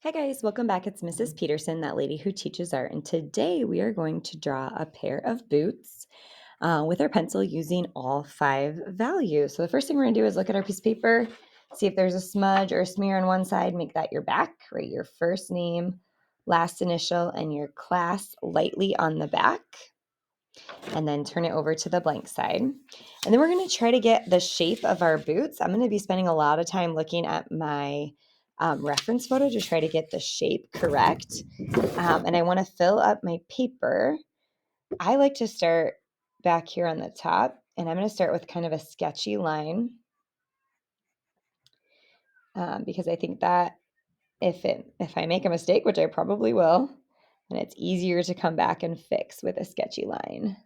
Hi guys, welcome back. It's Mrs. Peterson, that lady who teaches art, and today we are going to draw a pair of boots with our pencil using all 5 values. So the first thing we're going to do is look at our piece of paper, see if there's a smudge or a smear on one side, make that your back, write your first name, last initial, and your class lightly on the back, and then turn it over to the blank side. And then we're going to try to get the shape of our boots. I'm going to be spending a lot of time looking at my reference photo to try to get the shape correct. And I want to fill up my paper. I like to start back here on the top, and I'm going to start with kind of a sketchy line because I think that if I make a mistake, which I probably will, then it's easier to come back and fix with a sketchy line.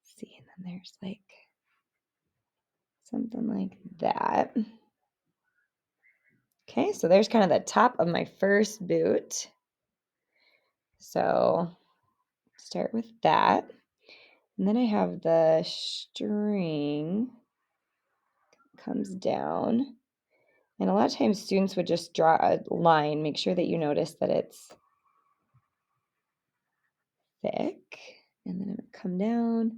Let's see, and then there's like something like that. Okay, so there's kind of the top of my first boot. So start with that. And then I have the string comes down. And a lot of times students would just draw a line. Make sure that you notice that it's thick. And then it would come down,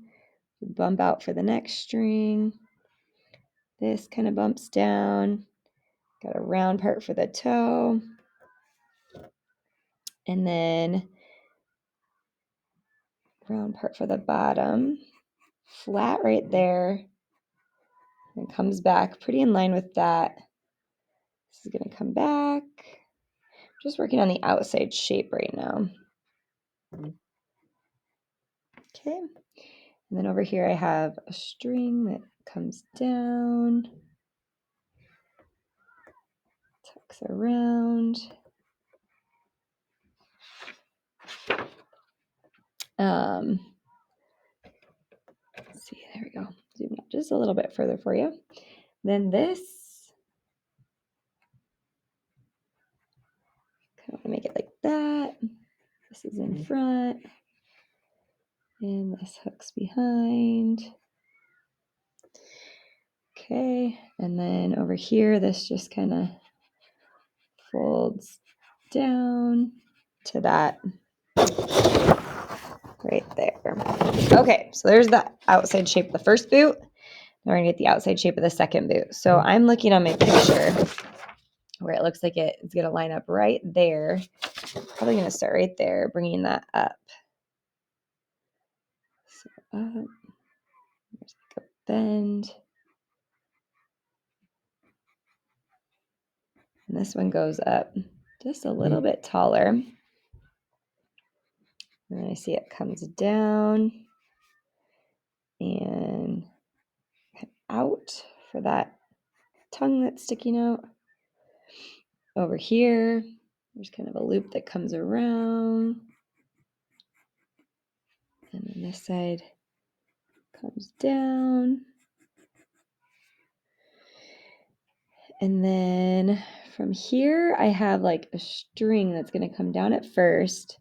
bump out for the next string. This kind of bumps down. Got a round part for the toe. And then round part for the bottom. Flat right there. And comes back pretty in line with that. This is going to come back. Just working on the outside shape right now. Okay. And then over here I have a string that comes down, tucks around. Let's see, there we go. Zoom out just a little bit further for you. Then this, kind of want to make it like that. This is in front, and this hooks behind. Okay, and then over here, this just kind of folds down to that right there. Okay, so there's the outside shape of the first boot. Now we're gonna get the outside shape of the second boot. So I'm looking on my picture where it looks like it's gonna line up right there. Probably gonna start right there, bringing that up. So up, there's like a bend. And this one goes up just a little bit taller. And then I see it comes down and out for that tongue that's sticking out. Over here, there's kind of a loop that comes around. And then this side comes down. And then from here, I have like a string that's going to come down at first.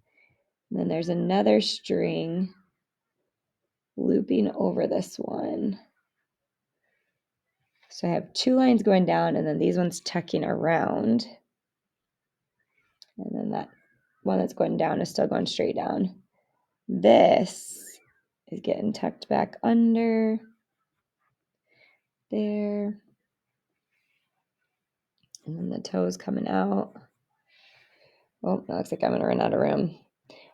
And then there's another string looping over this one. So I have 2 lines going down, and then these ones tucking around. And then that one that's going down is still going straight down. This is getting tucked back under there. And then the toes coming out. Oh, that looks like I'm going to run out of room.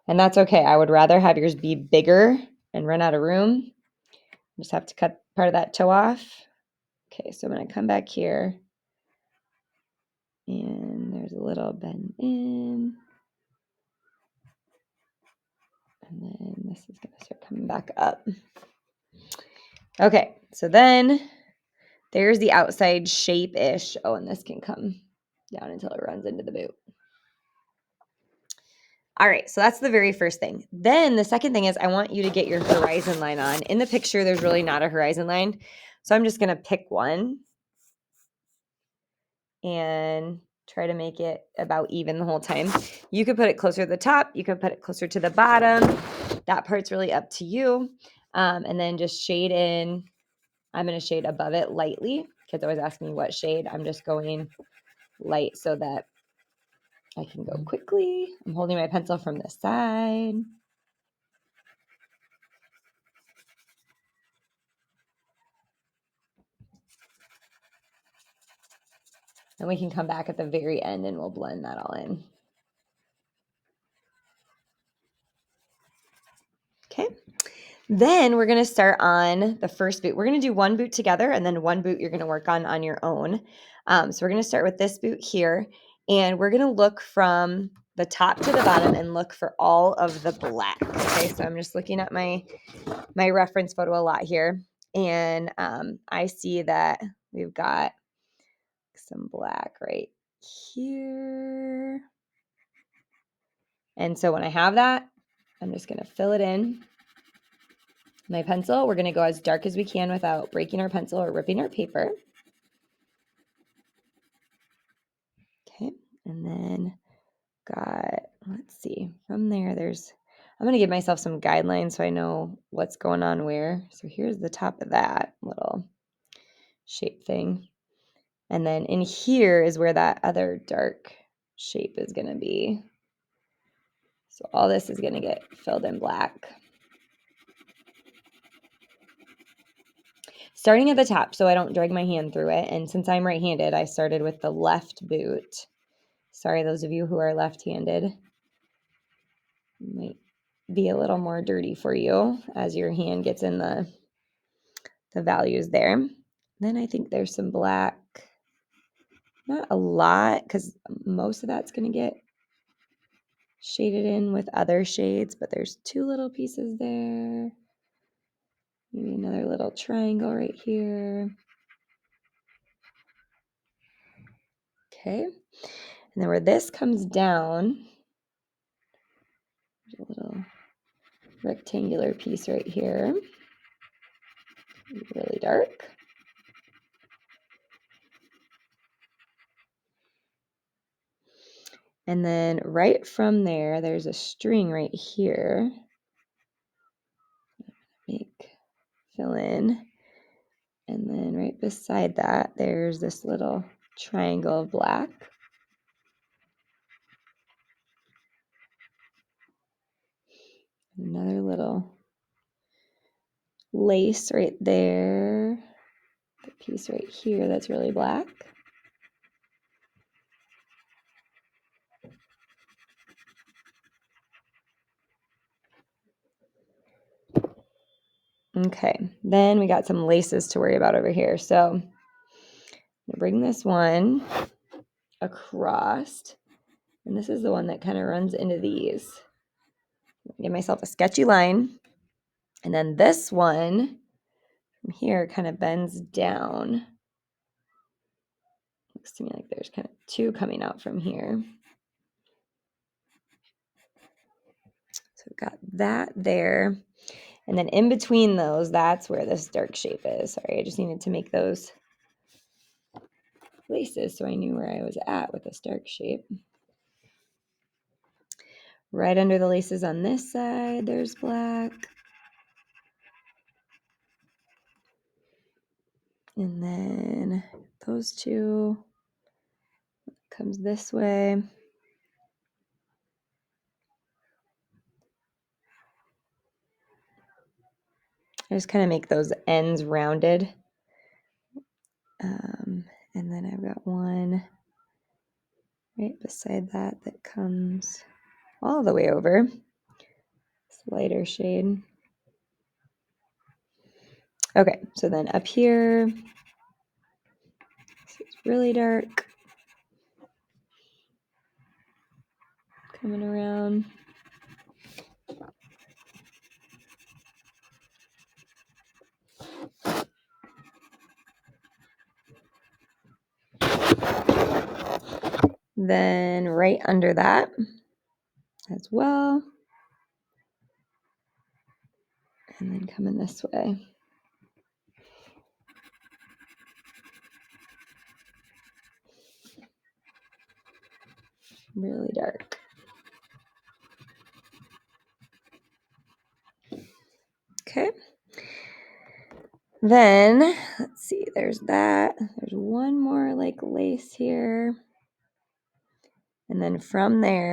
And that's okay. I would rather have yours be bigger and run out of room. Just have to cut part of that toe off. Okay, so I'm going to come back here. And there's a little bend in. And then this is going to start coming back up. Okay, so then there's the outside shape-ish. Oh, and this can come down until it runs into the boot. All right, so that's the very first thing. Then the second thing is I want you to get your horizon line on. In the picture, there's really not a horizon line. So I'm just going to pick one and try to make it about even the whole time. You could put it closer to the top. You could put it closer to the bottom. That part's really up to you. And then just shade in. I'm going to shade above it lightly. Kids always ask me what shade. I'm just going light so that I can go quickly. I'm holding my pencil from the side. And we can come back at the very end and we'll blend that all in. Okay. Then we're going to start on the first boot. We're going to do one boot together and then one boot you're going to work on your own. So we're going to start with this boot here, and we're going to look from the top to the bottom and look for all of the black. Okay, so I'm just looking at my reference photo a lot here, and I see that we've got some black right here. And so when I have that, I'm just going to fill it in. My pencil, we're going to go as dark as we can without breaking our pencil or ripping our paper. Okay, and then let's see, from there, I'm going to give myself some guidelines so I know what's going on where. So here's the top of that little shape thing. And then in here is where that other dark shape is going to be. So all this is going to get filled in black. Starting at the top so I don't drag my hand through it. And since I'm right-handed, I started with the left boot. Sorry, those of you who are left-handed. Might be a little more dirty for you as your hand gets in the values there. Then I think there's some black. Not a lot, because most of that's going to get shaded in with other shades, but there's two little pieces there. Maybe another little triangle right here. Okay. And then where this comes down, there's a little rectangular piece right here. Really dark. And then right from there, there's a string right here. Fill in. And then right beside that, there's this little triangle of black. Another little lace right there. The piece right here that's really black. Okay, then we got some laces to worry about over here. So I'm gonna bring this one across, and this is the one that kind of runs into these. Give myself a sketchy line, and then this one from here kind of bends down. Looks to me like there's kind of two coming out from here. So we've got that there. And then in between those, that's where this dark shape is. Sorry, I just needed to make those laces so I knew where I was at with this dark shape. Right under the laces on this side, there's black. And then those two comes this way. I just kind of make those ends rounded. And then I've got one right beside that that comes all the way over. This lighter shade. Okay, so then up here, it's really dark. Coming around. Then right under that as well. And then coming this way. Really dark. Okay. Then, let's see, there's that. There's one more like lace here. And then from there,